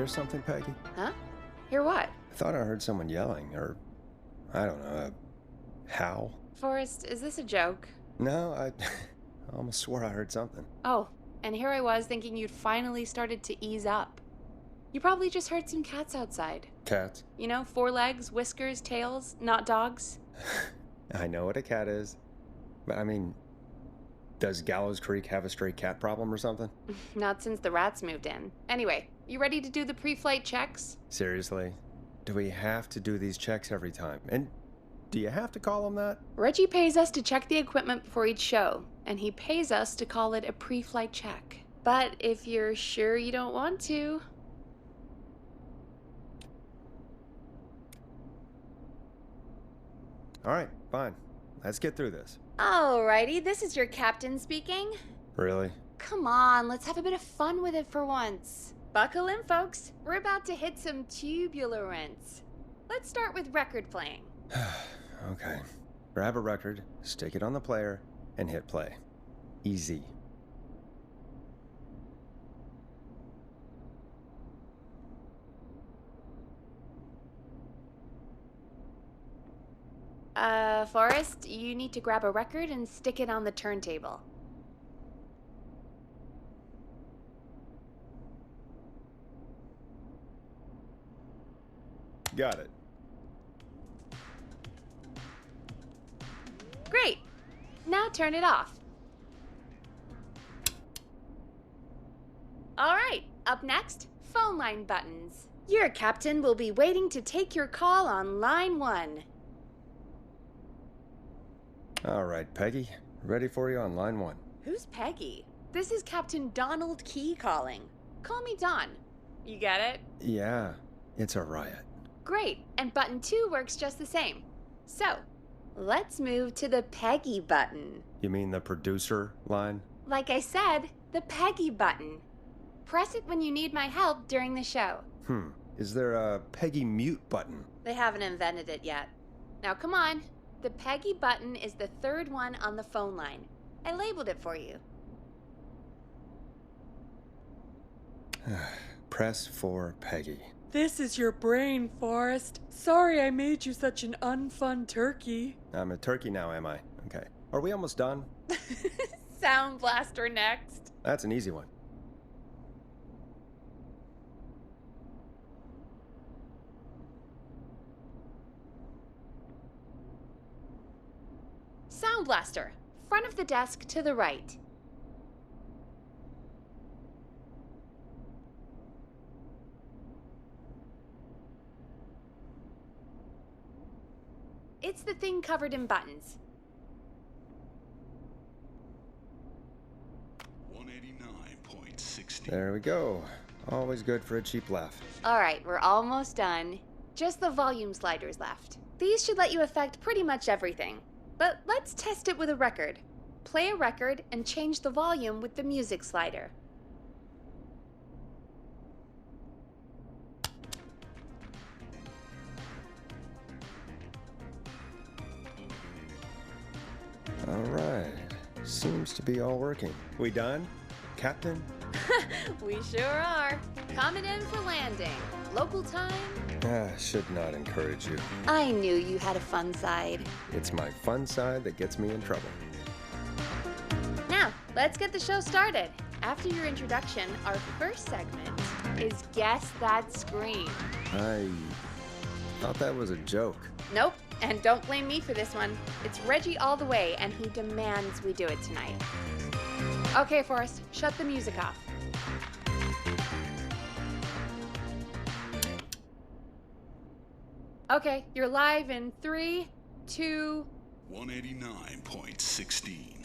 hear something, Peggy? Huh? Hear what? I thought I heard someone yelling, or, I don't know, a howl. Forrest, is this a joke? No, I almost swore I heard something. Oh, and here I was thinking you'd finally started to ease up. You probably just heard some cats outside. Cats? You know, 4 legs, whiskers, tails, not dogs. I know what a cat is. But I mean, does Gallows Creek have a stray cat problem or something? Not since the rats moved in. Anyway, you ready to do the pre-flight checks? Seriously? Do we have to do these checks every time? And do you have to call them that? Reggie pays us to check the equipment before each show, and he pays us to call it a pre-flight check. But if you're sure you don't want to... All right, fine. Let's get through this. Alrighty, this is your captain speaking. Really? Come on, let's have a bit of fun with it for once. Buckle in, folks. We're about to hit some tubular rents. Let's start with record playing. Okay. Grab a record, stick it on the player, and hit play. Easy. Forrest, you need to grab a record and stick it on the turntable. Got it. Great! Now turn it off. Alright, up next, phone line buttons. Your captain will be waiting to take your call on line 1. All right, Peggy. Ready for you on line 1. Who's Peggy? This is Captain Donald Key calling. Call me Don. You get it? Yeah, it's a riot. Great, and button 2 works just the same. So, let's move to the Peggy button. You mean the producer line? Like I said, the Peggy button. Press it when you need my help during the show. Is there a Peggy mute button? They haven't invented it yet. Now come on. The Peggy button is the 3rd one on the phone line. I labeled it for you. Press for Peggy. This is your brain, Forrest. Sorry I made you such an unfun turkey. I'm a turkey now, am I? Okay. Are we almost done? Sound Blaster next. That's an easy one. Sound Blaster, front of the desk to the right. It's the thing covered in buttons. 189.60. There we go. Always good for a cheap laugh. Alright, we're almost done. Just the volume sliders left. These should let you affect pretty much everything. But let's test it with a record. Play a record and change the volume with the music slider. All right. Seems to be all working. We done, Captain? We sure are. Coming in for landing. Local time? Should not encourage you. I knew you had a fun side. It's my fun side that gets me in trouble. Now, let's get the show started. After your introduction, our first segment is Guess That Scream. I thought that was a joke. Nope, and don't blame me for this one. It's Reggie all the way, and he demands we do it tonight. Okay, Forrest, shut the music off. Okay, you're live in 3, 2... 189.16.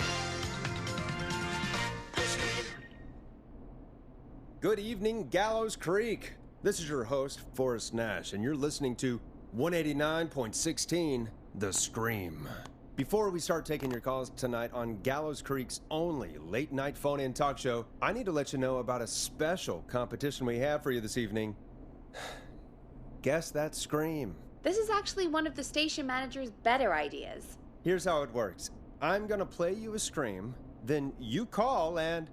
Good evening, Gallows Creek. This is your host, Forrest Nash, and you're listening to 189.16, The Scream. Before we start taking your calls tonight on Gallows Creek's only late-night phone-in talk show, I need to let you know about a special competition we have for you this evening. Guess That Scream. This is actually one of the station manager's better ideas. Here's how it works. I'm gonna play you a scream, then you call and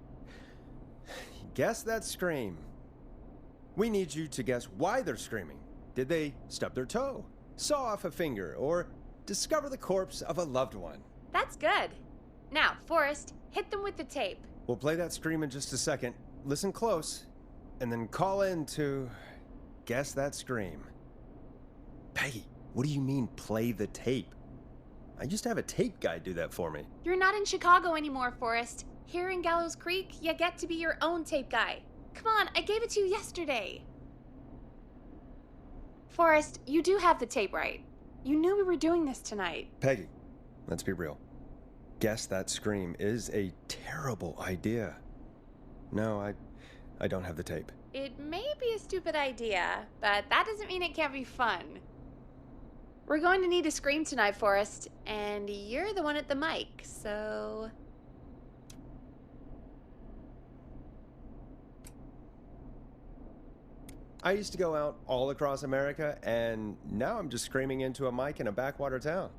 guess that scream. We need you to guess why they're screaming. Did they stub their toe, saw off a finger, or discover the corpse of a loved one? That's good. Now, Forrest, hit them with the tape. We'll play that scream in just a second. Listen close, and then call in to guess that scream. Peggy, what do you mean, play the tape? I used to have a tape guy do that for me. You're not in Chicago anymore, Forrest. Here in Gallows Creek, you get to be your own tape guy. Come on, I gave it to you yesterday. Forrest, you do have the tape right. You knew we were doing this tonight. Peggy, let's be real. Guess that scream is a terrible idea. No, I don't have the tape. It may be a stupid idea, but that doesn't mean it can't be fun. We're going to need a scream tonight, Forrest, and you're the one at the mic, so... I used to go out all across America, and now I'm just screaming into a mic in a backwater town.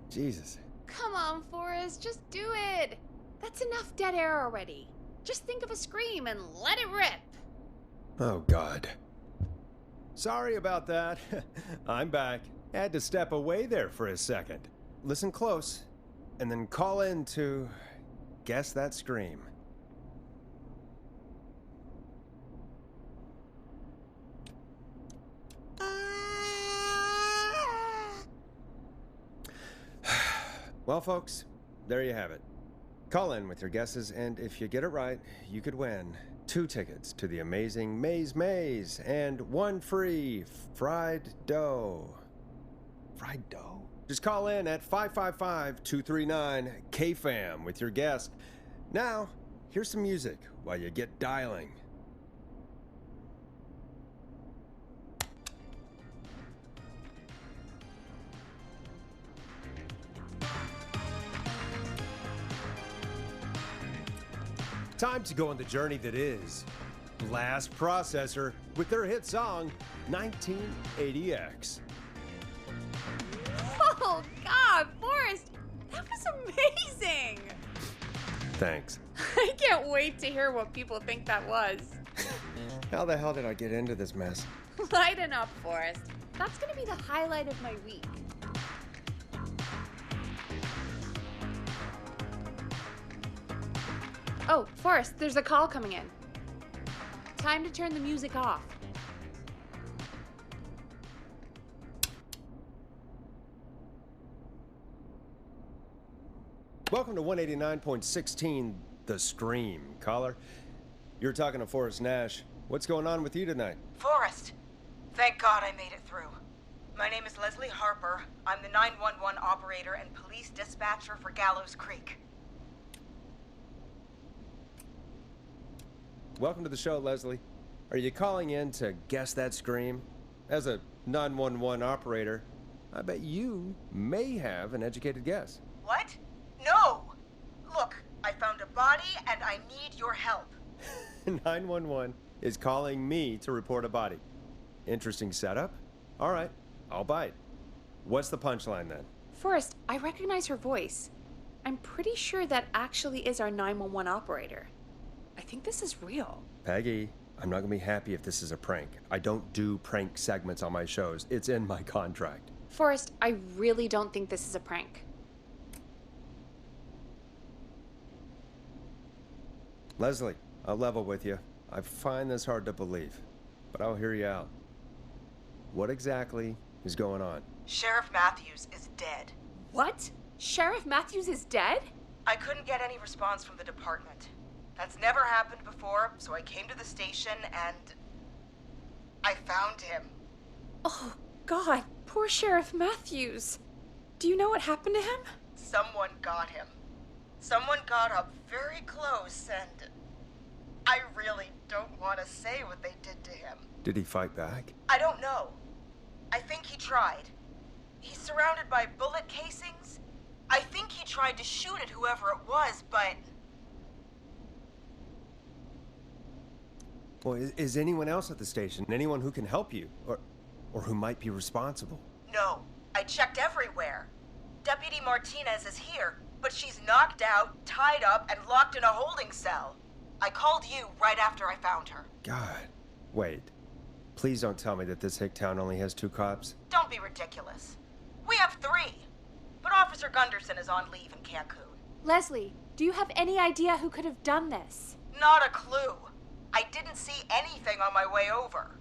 Jesus. Come on, Forrest, just do it. That's enough dead air already. Just think of a scream and let it rip. Oh, God. Sorry about that. I'm back. Had to step away there for a second. Listen close, and then call in to guess that scream. Well, folks, there you have it. Call in with your guesses, and if you get it right, you could win 2 tickets to the amazing Maze and 1 free fried dough. Fried dough? Just call in at 555-239-KFAM with your guess. Now, here's some music while you get dialing. Time to go on the journey that is Blast Processor with their hit song, 1980X. Oh, God, Forrest, that was amazing. Thanks. I can't wait to hear what people think that was. How the hell did I get into this mess? Lighten up, Forrest. That's gonna be the highlight of my week. Oh, Forrest, there's a call coming in. Time to turn the music off. Welcome to 189.16, The Scream. Caller, you're talking to Forrest Nash. What's going on with you tonight? Forrest, thank God I made it through. My name is Leslie Harper. I'm the 911 operator and police dispatcher for Gallows Creek. Welcome to the show, Leslie. Are you calling in to guess that scream? As a 911 operator, I bet you may have an educated guess. What? No! Look, I found a body and I need your help. 911 is calling me to report a body. Interesting setup. All right, I'll bite. What's the punchline then? Forrest, I recognize her voice. I'm pretty sure that actually is our 911 operator. I think this is real. Peggy, I'm not gonna be happy if this is a prank. I don't do prank segments on my shows. It's in my contract. Forrest, I really don't think this is a prank. Leslie, I'll level with you. I find this hard to believe, but I'll hear you out. What exactly is going on? Sheriff Matthews is dead. What? Sheriff Matthews is dead? I couldn't get any response from the department. That's never happened before, so I came to the station and I found him. Oh, God, poor Sheriff Matthews. Do you know what happened to him? Someone got him. Someone got up very close and I really don't want to say what they did to him. Did he fight back? I don't know. I think he tried. He's surrounded by bullet casings. I think he tried to shoot at whoever it was, but... Well, is anyone else at the station? Anyone who can help you? Or who might be responsible? No. I checked everywhere. Deputy Martinez is here, but she's knocked out, tied up, and locked in a holding cell. I called you right after I found her. God. Wait. Please don't tell me that this hick town only has 2 cops. Don't be ridiculous. We have 3. But Officer Gunderson is on leave in Cancun. Leslie, do you have any idea who could have done this? Not a clue. I didn't see anything on my way over.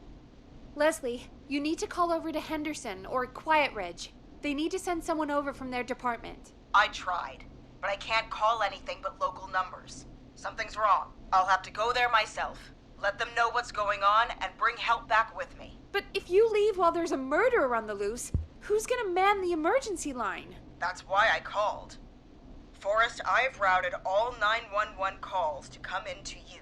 Leslie, you need to call over to Henderson or Quiet Ridge. They need to send someone over from their department. I tried, but I can't call anything but local numbers. Something's wrong. I'll have to go there myself. Let them know what's going on and bring help back with me. But if you leave while there's a murderer on the loose, who's gonna man the emergency line? That's why I called. Forrest, I've routed all 911 calls to come in to you.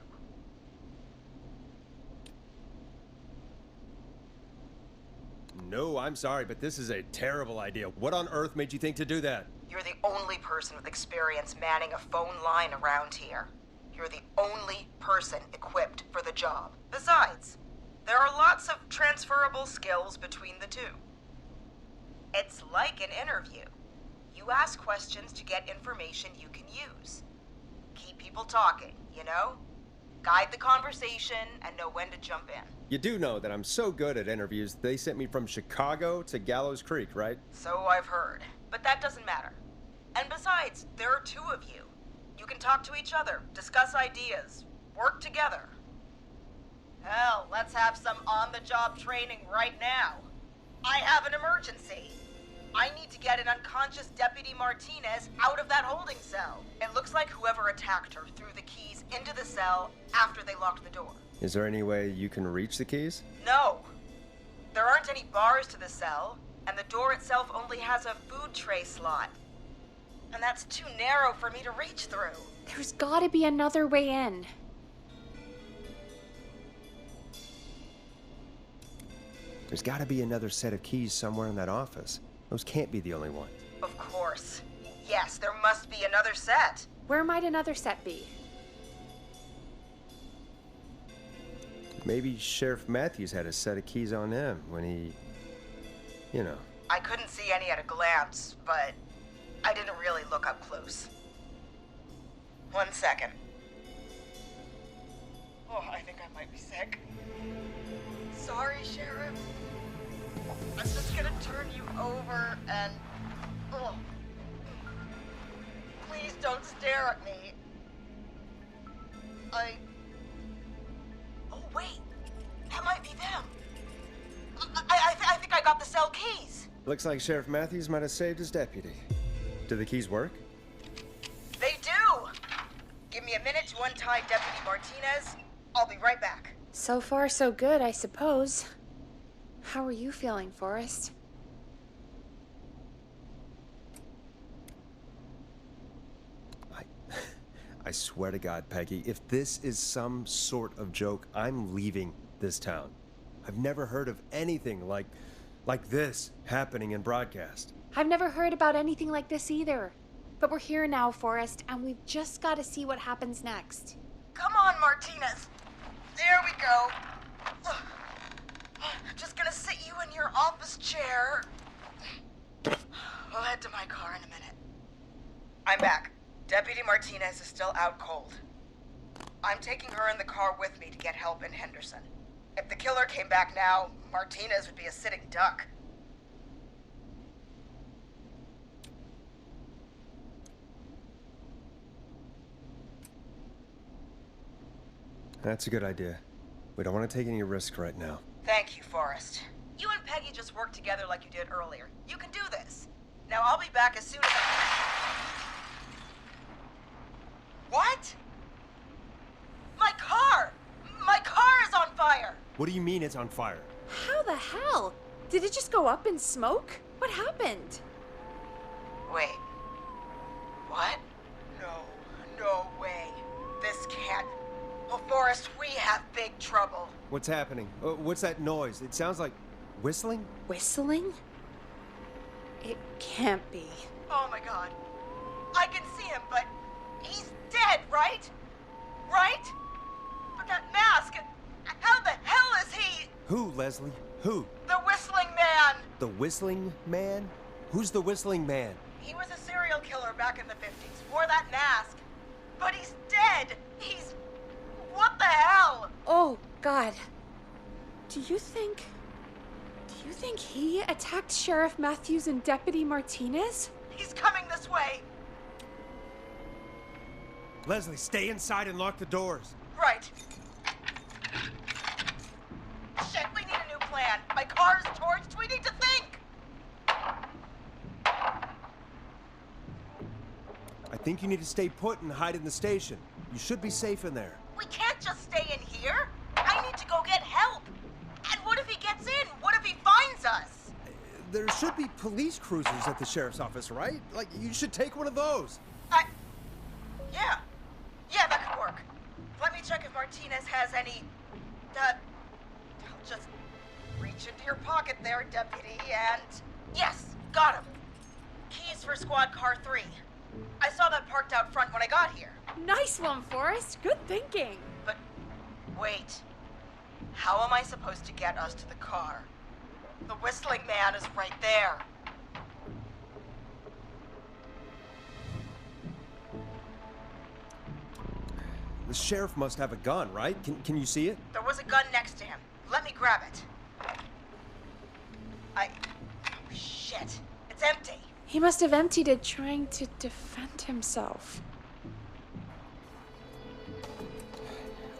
No, I'm sorry, but this is a terrible idea. What on earth made you think to do that? You're the only person with experience manning a phone line around here. You're the only person equipped for the job. Besides, there are lots of transferable skills between the two. It's like an interview. You ask questions to get information you can use. Keep people talking, you know? Guide the conversation and know when to jump in. You do know that I'm so good at interviews, they sent me from Chicago to Gallows Creek, right? So I've heard. But that doesn't matter. And besides, there are 2 of you. You can talk to each other, discuss ideas, work together. Hell, let's have some on-the-job training right now. I have an emergency. I need to get an unconscious Deputy Martinez out of that holding cell. It looks like whoever attacked her threw the keys into the cell after they locked the door. Is there any way you can reach the keys? No. There aren't any bars to the cell, and the door itself only has a food tray slot. And that's too narrow for me to reach through. There's gotta be another way in. There's gotta be another set of keys somewhere in that office. Those can't be the only one. Of course. Yes, there must be another set. Where might another set be? Maybe Sheriff Matthews had a set of keys on him when he... you know. I couldn't see any at a glance, but I didn't really look up close. 1 second. Oh, I think I might be sick. Sorry, Sheriff. I'm just gonna turn you over and... Oh. Please don't stare at me. Oh, wait. That might be them. I think I got the cell keys. Looks like Sheriff Matthews might have saved his deputy. Do the keys work? They do! Give me a minute to untie Deputy Martinez. I'll be right back. So far, so good, I suppose. How are you feeling, Forrest? I swear to God, Peggy, if this is some sort of joke, I'm leaving this town. I've never heard of anything like this happening in broadcast. I've never heard about anything like this either. But we're here now, Forrest, and we've just got to see what happens next. Come on, Martinez. There we go. I'm just gonna sit you in your office chair. We'll head to my car in a minute. I'm back. Deputy Martinez is still out cold. I'm taking her in the car with me to get help in Henderson. If the killer came back now, Martinez would be a sitting duck. That's a good idea. We don't want to take any risk right now. Thank you, Forrest. You and Peggy just worked together like you did earlier. You can do this. Now I'll be back as soon as What? My car! My car is on fire! What do you mean it's on fire? How the hell? Did it just go up in smoke? What happened? Wait. What? No way. This can't... Oh, Forrest, we have big trouble. What's happening? What's that noise? It sounds like whistling? Whistling? It can't be. Oh my God. I can see him, but he's dead, right? Right? But that mask, how the hell is he? Who, Leslie? Who? The Whistling Man. The Whistling Man? Who's the Whistling Man? He was a serial killer back in the 50s, wore that mask. But he's dead. He's... What the hell? Oh, God. Do you think he attacked Sheriff Matthews and Deputy Martinez? He's coming this way. Leslie, stay inside and lock the doors. Right. Shit, we need a new plan. My car's torched. We need to think. I think you need to stay put and hide in the station. You should be safe in there. We can't just stay in here. I need to go get help. And what if he gets in? What if he finds us? There should be police cruisers at the sheriff's office, right? Like, you should take one of those. Yeah. Yeah, that could work. Let me check if Martinez has any... I'll just reach into your pocket there, Deputy, and... Yes, got him. Keys for Squad Car 3. I saw that parked out front when I got here. Nice one, Forrest. Good thinking. But wait. How am I supposed to get us to the car? The whistling man is right there. The sheriff must have a gun, right? Can you see it? There was a gun next to him. Let me grab it. Oh, shit. It's empty. He must have emptied it trying to defend himself.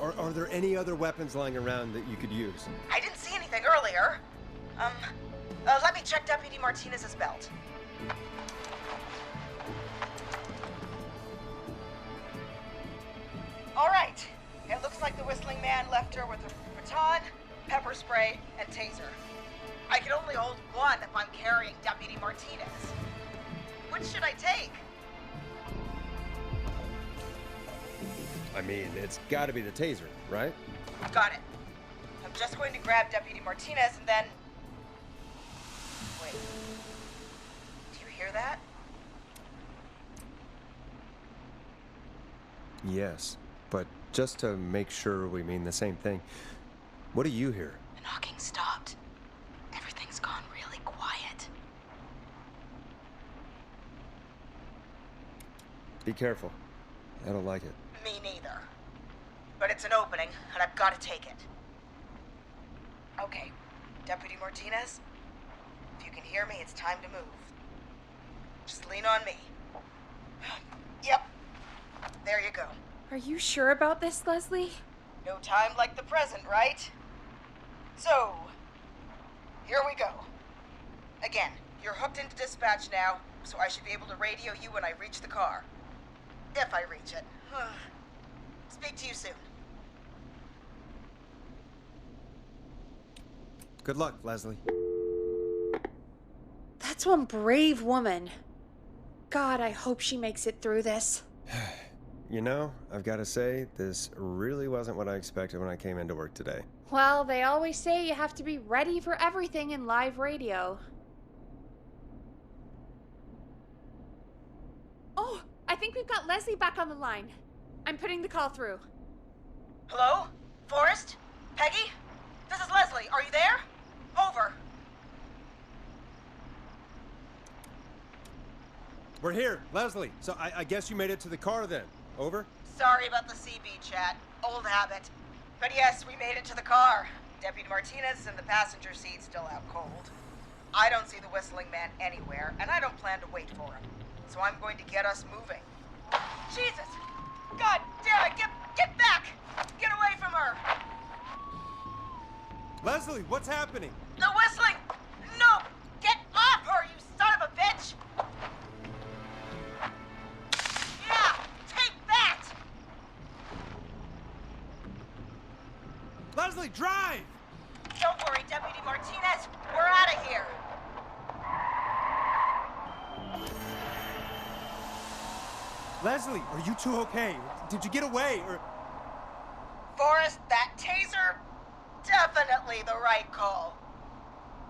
Are there any other weapons lying around that you could use? I didn't see anything earlier. Let me check Deputy Martinez's belt. All right. It looks like the whistling man left her with a baton, pepper spray, and taser. I can only hold one if I'm carrying Deputy Martinez. Which should I take? I mean, it's gotta be the taser, right? Got it. I'm just going to grab Deputy Martinez and then... Wait. Do you hear that? Yes, but just to make sure we mean the same thing, what do you hear? The knocking stopped. Everything's gone really quiet. Be careful. I don't like it. Me neither. But it's an opening, and I've got to take it. Okay, Deputy Martinez, if you can hear me, it's time to move. Just lean on me. Yep. There you go. Are you sure about this, Leslie? No time like the present, right? So, here we go. Again, you're hooked into dispatch now, so I should be able to radio you when I reach the car. If I reach it. Speak to you soon. Good luck, Leslie. That's one brave woman. God, I hope she makes it through this. You know, I've got to say, this really wasn't what I expected when I came into work today. Well, they always say you have to be ready for everything in live radio. Oh, I think we've got Leslie back on the line. I'm putting the call through. Hello? Forrest? Peggy? This is Leslie. Are you there? Over. We're here, Leslie. So I guess you made it to the car then. Over? Sorry about the CB chat. Old habit. But yes, we made it to the car. Deputy Martinez is in the passenger seat, still out cold. I don't see the whistling man anywhere, and I don't plan to wait for him. So I'm going to get us moving. Jesus! God damn it! Get back! Get away from her! Leslie, what's happening? The whistling! No! Get off her, you son of a bitch! Yeah! Take that! Leslie, drive! Don't worry, Deputy Martinez. We're out of here. Leslie, are you two okay? Did you get away, or... Forrest, that taser? Definitely the right call.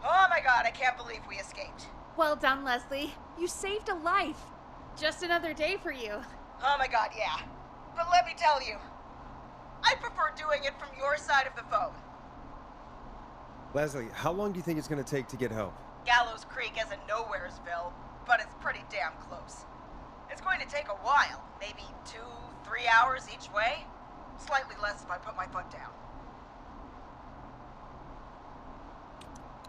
Oh my god, I can't believe we escaped. Well done, Leslie. You saved a life. Just another day for you. Oh my god, yeah. But let me tell you, I prefer doing it from your side of the phone. Leslie, how long do you think it's going to take to get help? Gallows Creek isn't Nowheresville, but it's pretty damn close. It's going to take a while, maybe 2-3 hours each way. Slightly less if I put my foot down.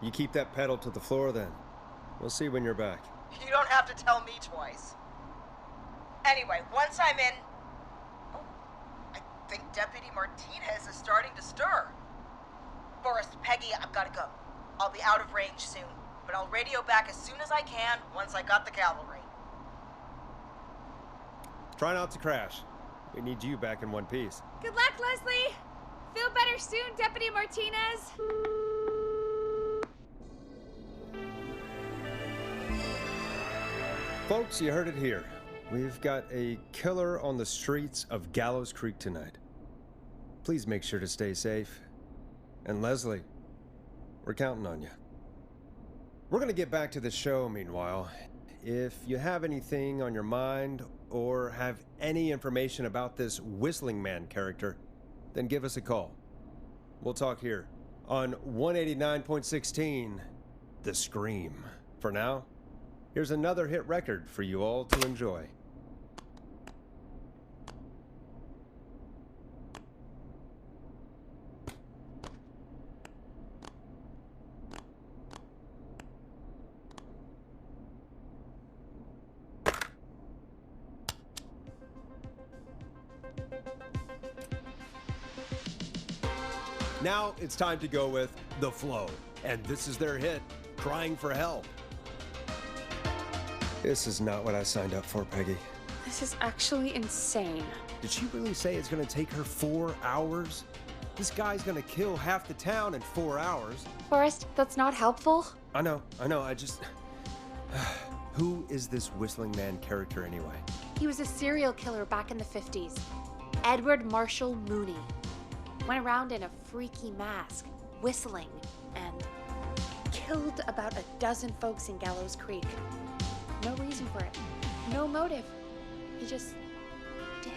You keep that pedal to the floor then. We'll see when you're back. You don't have to tell me twice. Anyway, once I'm in... Oh, I think Deputy Martinez is starting to stir. Forrest, Peggy, I've got to go. I'll be out of range soon, but I'll radio back as soon as I can once I got the cavalry. Try not to crash. We need you back in one piece. Good luck, Leslie! Feel better soon, Deputy Martinez! Folks, you heard it here. We've got a killer on the streets of Gallows Creek tonight. Please make sure to stay safe. And Leslie, we're counting on you. We're gonna get back to the show meanwhile. If you have anything on your mind or have any information about this Whistling Man character, then give us a call. We'll talk here on 189.16, The Scream. For now, here's another hit record for you all to enjoy. Now it's time to go with The Flow, and this is their hit, Crying for Help. This is not what I signed up for, Peggy. This is actually insane. Did she really say it's gonna take her 4 hours? This guy's gonna kill half the town in 4 hours. Forrest, that's not helpful. I know, I just... Who is this Whistling Man character anyway? He was a serial killer back in the 50s. Edward Marshall Mooney. Went around in a freaky mask, whistling, and killed about a dozen folks in Gallows Creek. No reason for it. No motive. He just did.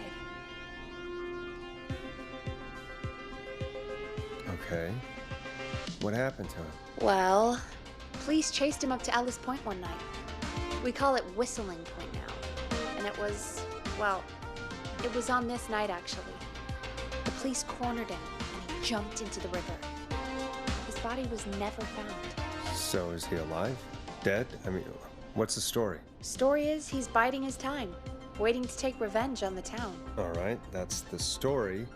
Okay. What happened to him? Well, police chased him up to Ellis Point one night. We call it Whistling Point now. And it was, well, it was on this night actually. The police cornered him and he jumped into the river. His body was never found. So is he alive? Dead? I mean, what's the story? Story is he's biding his time, waiting to take revenge on the town. All right, that's the story.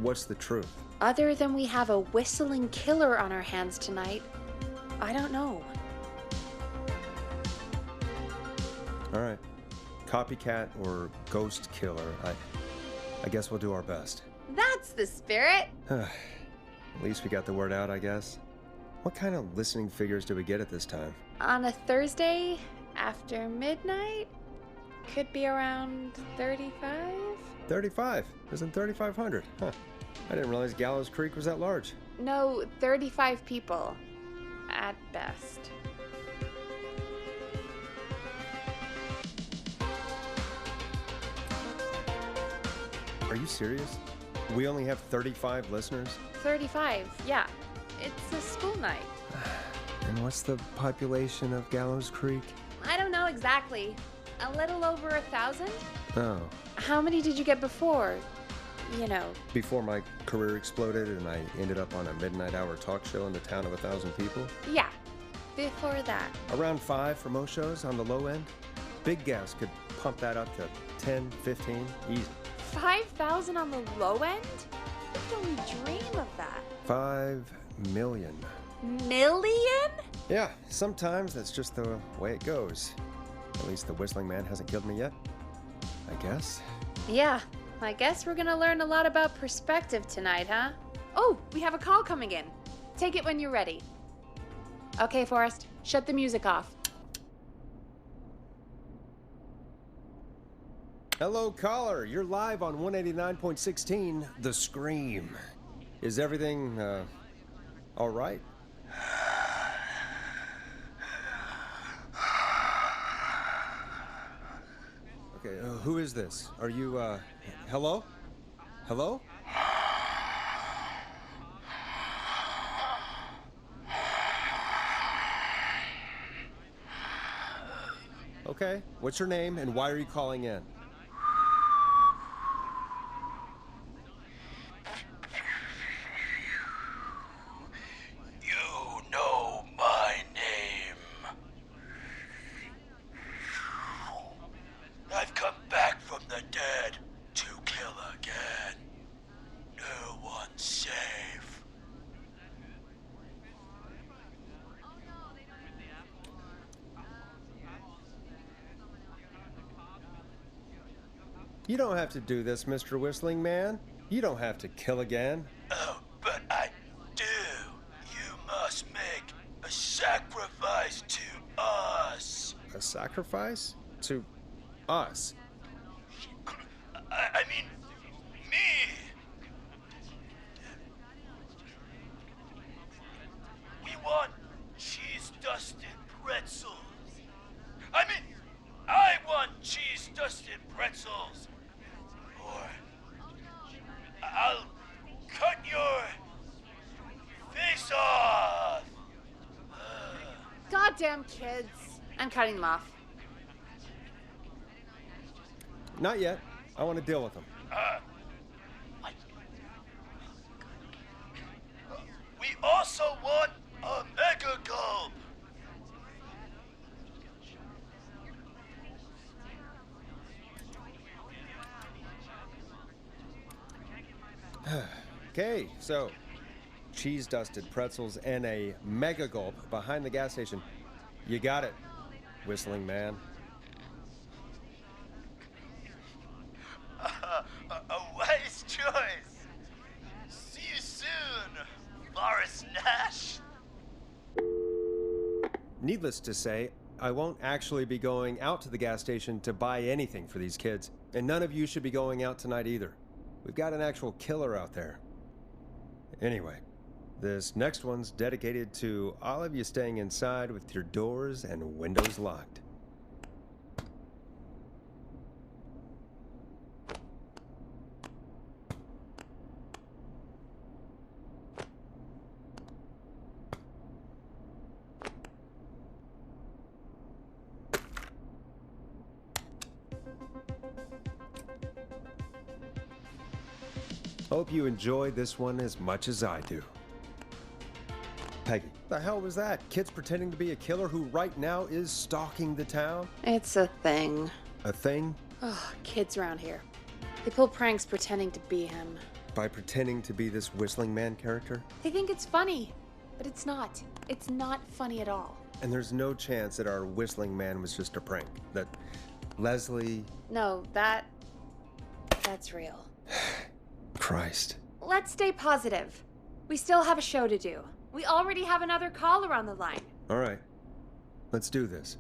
What's the truth? Other than we have a whistling killer on our hands tonight, I don't know. All right. Copycat or ghost killer. I guess we'll do our best. That's the spirit! At least we got the word out, I guess. What kind of listening figures do we get at this time? On a Thursday after midnight? Could be around 35? 35? Isn't 3,500? Huh. I didn't realize Gallows Creek was that large. No, 35 people. At best. Are you serious? We only have 35 listeners? 35, yeah. It's a school night. And what's the population of Gallows Creek? I don't know exactly. A little over 1,000? Oh. How many did you get before? You know. Before my career exploded and I ended up on a midnight hour talk show in the town of 1,000 people? Yeah. Before that. Around 5 for most shows on the low end. Big gas could pump that up to 10, 15, easy. 5,000 on the low end? We could only dream of that. 5 million. Million? Yeah, sometimes that's just the way it goes. At least the Whistling Man hasn't killed me yet, I guess. Yeah, I guess we're gonna learn a lot about perspective tonight, huh? Oh, we have a call coming in. Take it when you're ready. Okay, Forrest, shut the music off. Hello, caller. You're live on 189.16, The Scream. Is everything, all right? Okay, who is this? Are you, hello? Hello? Okay, what's your name and why are you calling in? You know my You don't have to do this, Mr. Whistling Man. You don't have to kill again. Oh, but I do. You must make a sacrifice to us. A sacrifice? To us? I mean, me. We want cheese-dusted pretzels. I mean, I want cheese-dusted pretzels. Or I'll cut your face off. Goddamn kids. I'm cutting them off. Not yet. I want to deal with them. What? We also want a mega gulp. Okay, so cheese-dusted pretzels and a mega gulp behind the gas station. You got it, Whistling Man. A wise choice. See you soon, Boris Nash. Needless to say, I won't actually be going out to the gas station to buy anything for these kids, and none of you should be going out tonight either. We've got an actual killer out there. Anyway, this next one's dedicated to all of you staying inside with your doors and windows locked. Hope you enjoy this one as much as I do. Peggy, the hell was that? Kids pretending to be a killer who right now is stalking the town? It's a thing. A thing? Oh, kids around here. They pull pranks pretending to be him. By pretending to be this Whistling Man character? They think it's funny, but it's not. It's not funny at all. And there's no chance that our Whistling Man was just a prank. That Leslie... No, that's real. Christ. Let's stay positive. We still have a show to do. We already have another caller on the line. All right. Let's do this.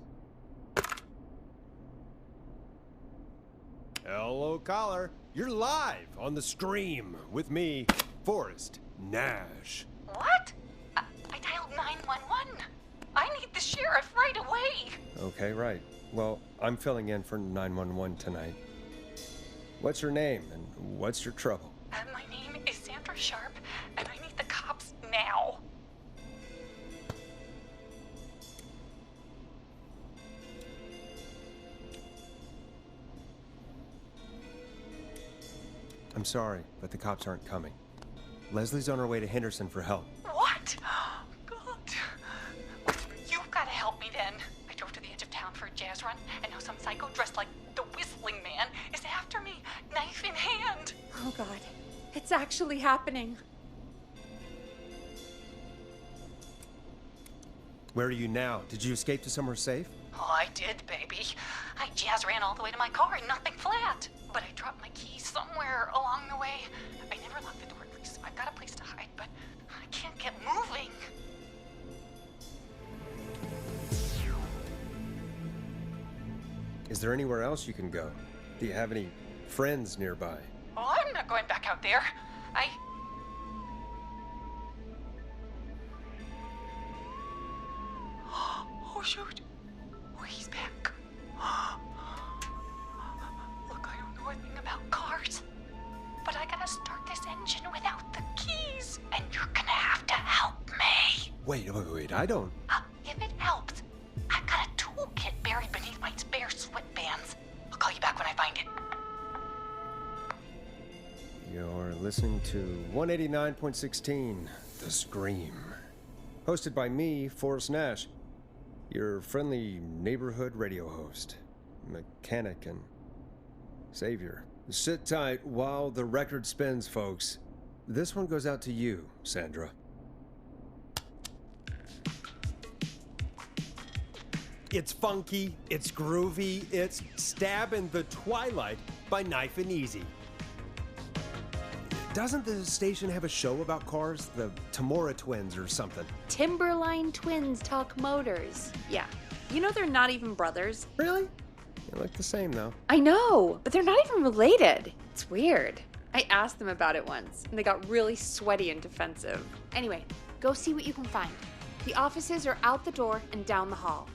Hello, caller. You're live on the stream with me, Forrest Nash. What? I dialed 911. I need the sheriff right away. Okay, right. Well, I'm filling in for 911 tonight. What's your name and what's your trouble? My name is Sandra Sharp, and I need the cops now. I'm sorry, but the cops aren't coming. Leslie's on her way to Henderson for help. What? God. You've got to help me then. I drove to the edge of town for a jazz run, and now some psycho dressed like the Whistling Man is after me, knife in hand. Oh, God. It's actually happening. Where are you now? Did you escape to somewhere safe? Oh, I did, baby. I jazz ran all the way to my car and nothing flat. But I dropped my keys somewhere along the way. I never locked the door, at least. I've got a place to hide, but I can't get moving. Is there anywhere else you can go? Do you have any friends nearby? Oh, I'm not going back out there. Oh, shoot. Oh, he's back. Look, I don't know anything about cars, but I gotta start this engine without the keys, and you're gonna have to help me. Wait, I don't... If it helps, I've got a toolkit buried beneath my spare sweatbands. I'll call you back when I find it. You're listening to 189.16, The Scream. Hosted by me, Forrest Nash, your friendly neighborhood radio host, mechanic, and savior. Sit tight while the record spins, folks. This one goes out to you, Sandra. It's funky, it's groovy, it's stabbing the twilight by Knife and Easy. Doesn't the station have a show about cars? The Tamora twins or something? Timberline Twins Talk Motors. Yeah. You know they're not even brothers. Really? They look the same, though. I know, but they're not even related. It's weird. I asked them about it once, and they got really sweaty and defensive. Anyway, go see what you can find. The offices are out the door and down the hall.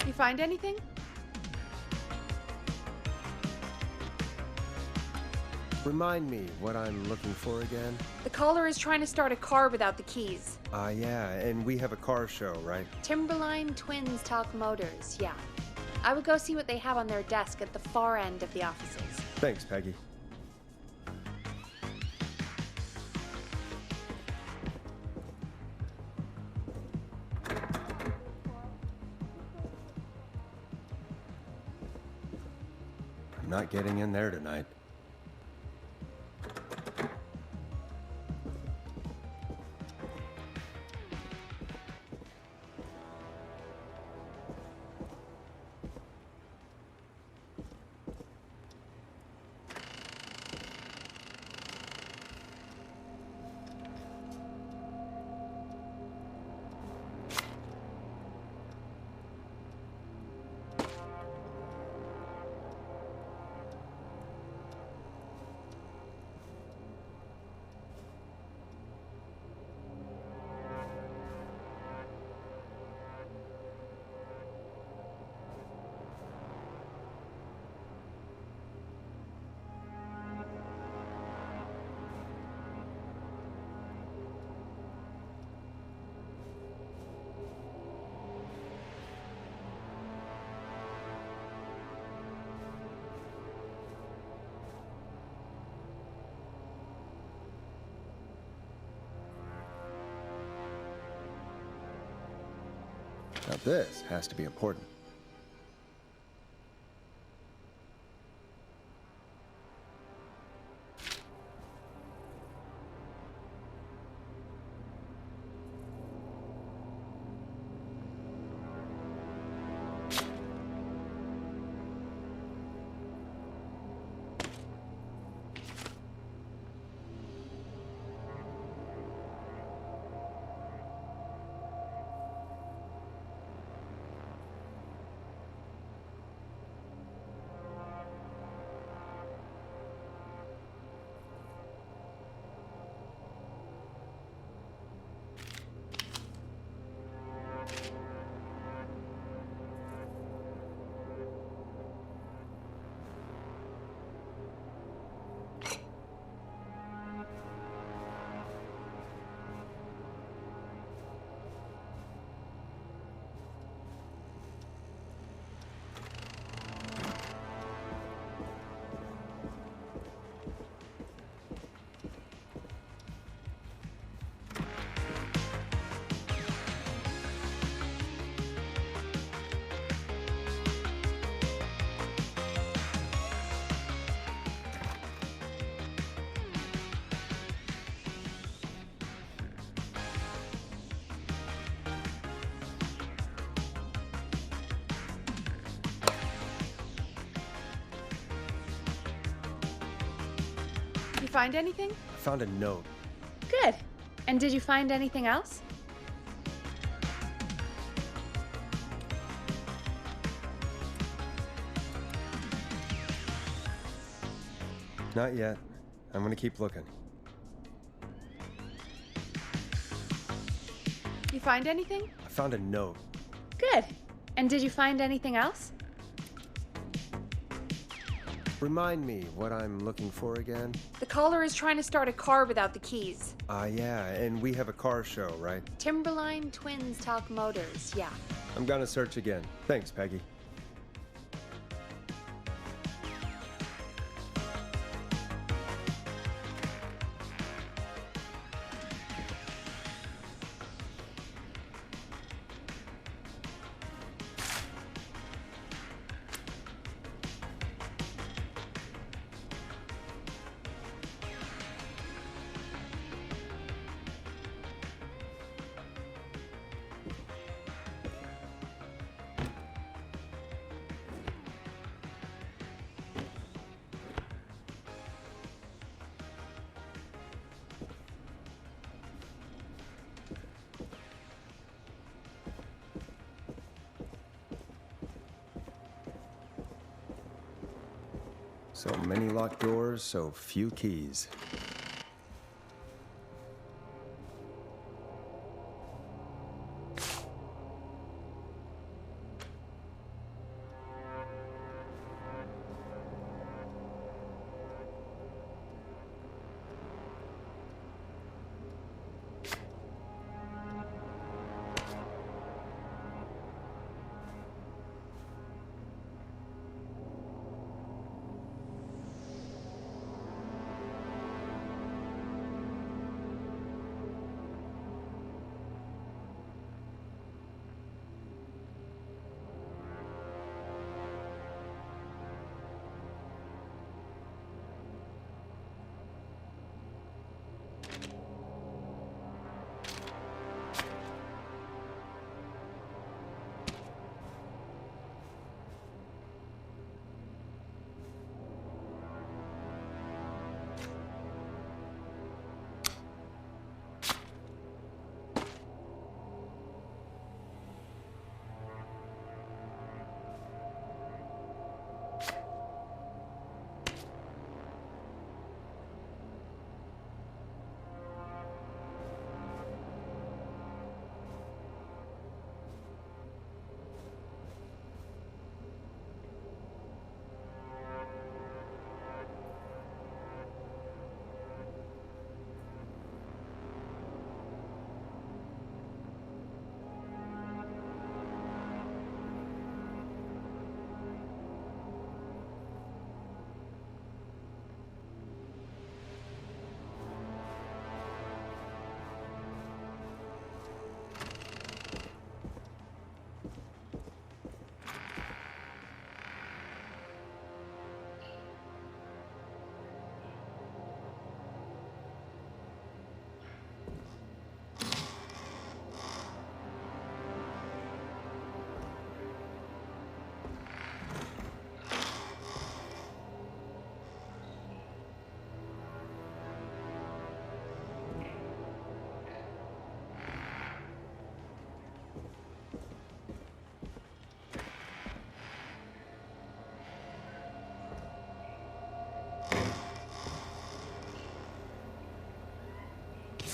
You find anything? Remind me what I'm looking for again? The caller is trying to start a car without the keys. Yeah, and we have a car show, right? Timberline Twins Talk Motors, yeah. I would go see what they have on their desk at the far end of the offices. Thanks, Peggy. I'm not getting in there tonight. Now this has to be important. You find anything? I found a note. Good. And did you find anything else? Not yet. I'm gonna keep looking. You find anything? I found a note. Good. And did you find anything else? Remind me what I'm looking for again? The caller is trying to start a car without the keys. Yeah, and we have a car show, right? Timberline Twins Talk Motors, yeah. I'm gonna search again. Thanks, Peggy. So many locked doors, so few keys.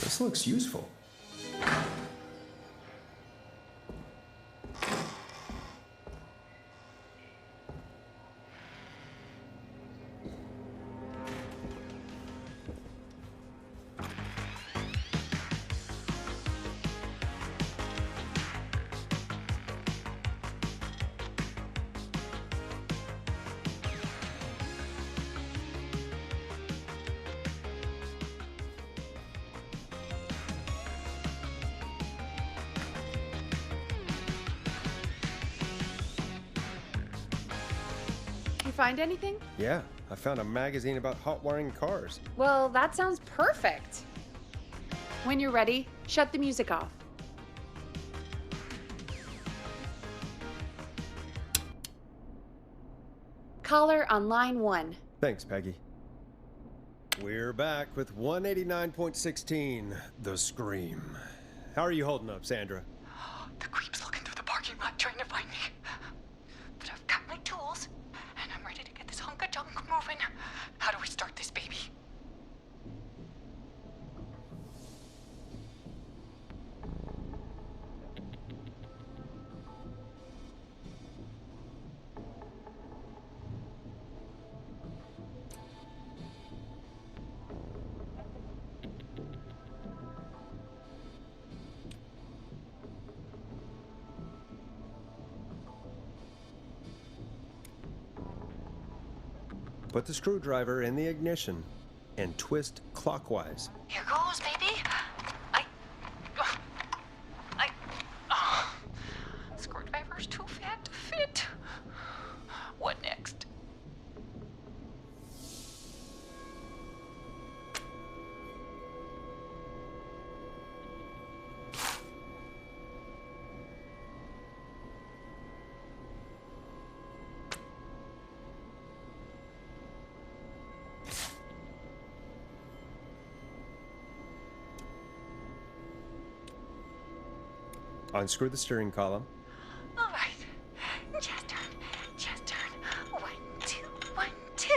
This looks useful. Find anything? Yeah, I found a magazine about hot wiring cars. Well, that sounds perfect. When you're ready, shut the music off. Caller on line 1. Thanks, Peggy. We're back with 189.16, The Scream. How are you holding up, Sandra? The creep's looking through the parking lot trying to find me. But I've got my tools, and I'm ready to get this hunk of junk moving. How do we start this baby? Put the screwdriver in the ignition and twist clockwise. Here goes, baby. Screwdriver's too fat to fit. What next? Unscrew the steering column. All right. Just turn. 1, 2, 1, 2.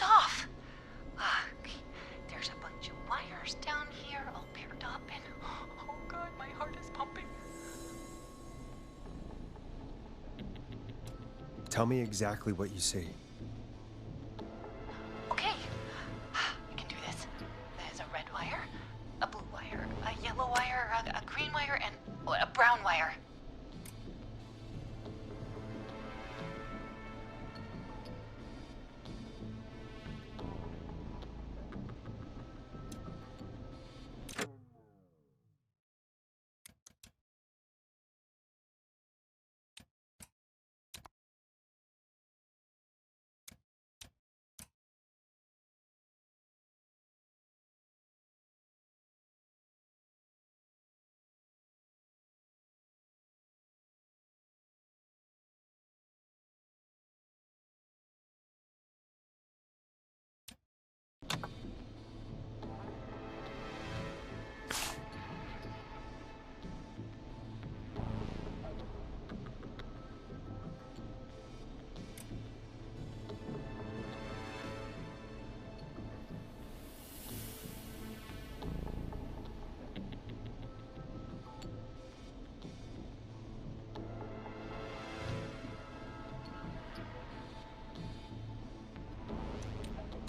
wire's off. There's a bunch of wires down here all paired up and oh god, my heart is pumping. Tell me exactly what you see. Okay, we can do this. There's a red wire, a blue wire, a yellow wire, a green wire, and a brown wire.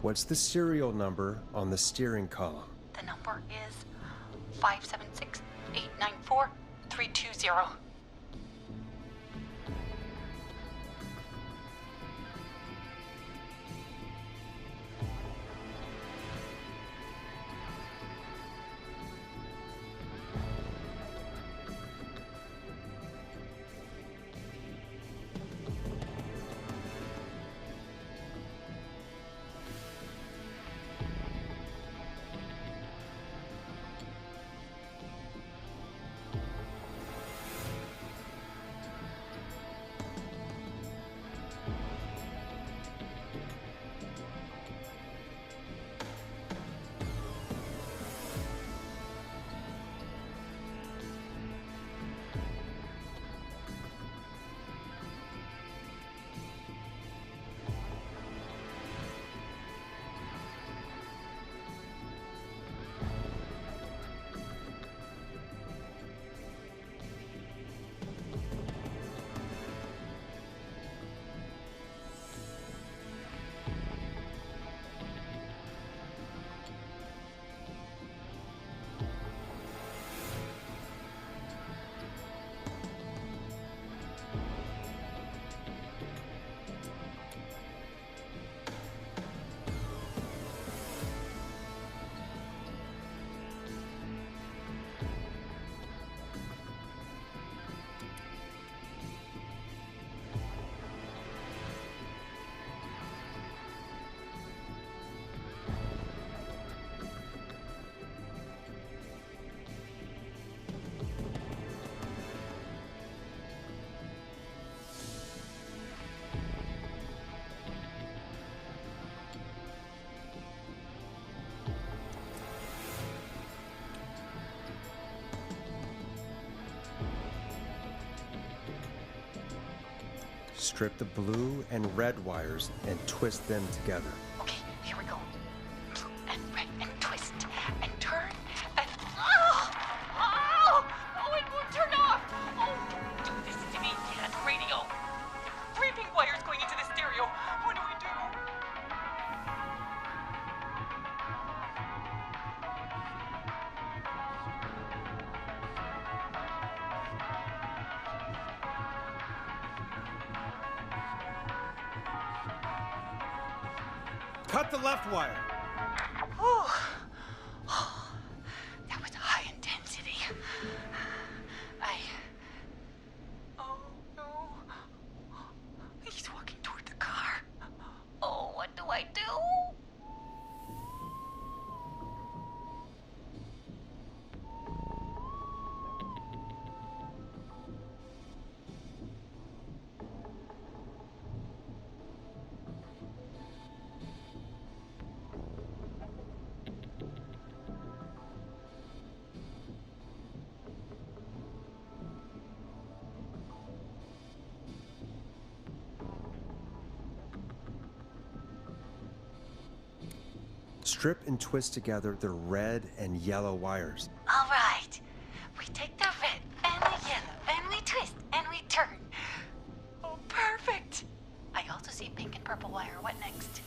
What's the serial number on the steering column? The number is 576-894-320. Strip the blue and red wires and twist them together. Okay, here we go. Blue and red and twist and turn and oh, it won't turn off. Oh, don't do this to me, Dad. Radio. Three pink wires going into the stereo. What do we do? Cut the left wire. That was high intensity. Oh no. He's walking toward the car. Oh, what do I do? strip and twist together the red and yellow wires. All right. We take the red and the yellow and we twist and we turn. Oh, perfect. I also see pink and purple wire. What next?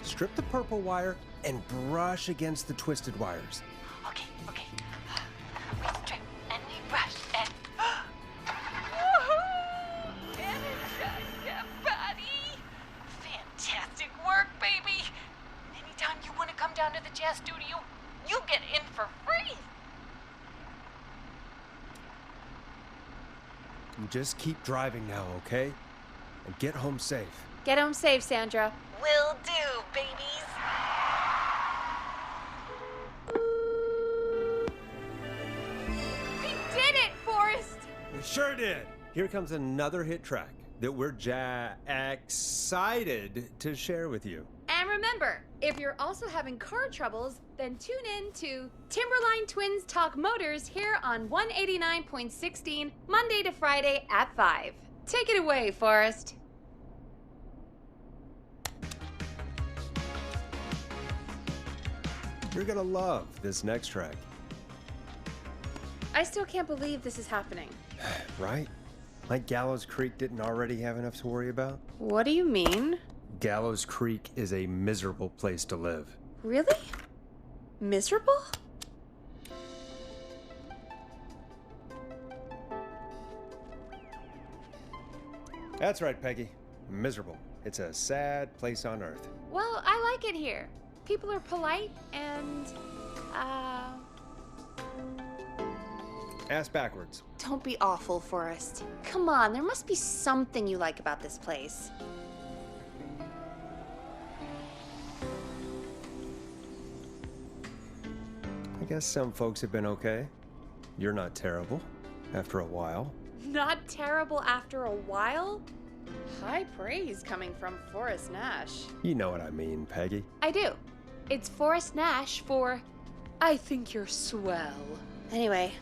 Strip the purple wire and brush against the twisted wires. Okay. We strip and we brush and... And it's just a body. Fantastic work, baby. Anytime you want to come down to the jazz studio, you get in for free. You just keep driving now, okay? And get home safe. Get home safe, Sandra. Will do, babies. We did it, Forrest! We sure did. Here comes another hit track that we're excited to share with you. And remember, if you're also having car troubles, then tune in to Timberline Twins Talk Motors here on 189.16, Monday to Friday at 5. Take it away, Forrest. You're gonna love this next track, I still can't believe this is happening. right? Like Gallows Creek didn't already have enough to worry about? What do you mean? Gallows Creek is a miserable place to live. Really? Miserable? That's right, Peggy. Miserable. It's a sad place on earth. Well, I like it here. People are polite and, Ass backwards. don't be awful, Forrest. Come on, there must be something you like about this place. I guess some folks have been okay. You're not terrible. After a while. Not terrible after a while? High praise coming from Forrest Nash. You know what I mean, Peggy. I do. It's Forrest Nash for I think you're swell. Anyway,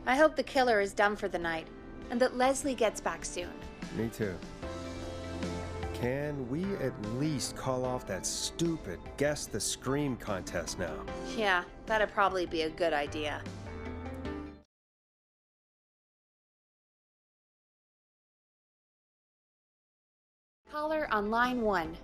I hope the killer is done for the night and that Leslie gets back soon. Me too. Can we at least call off that stupid Guess the Scream contest now? Yeah, that'd probably be a good idea. Caller on line 1.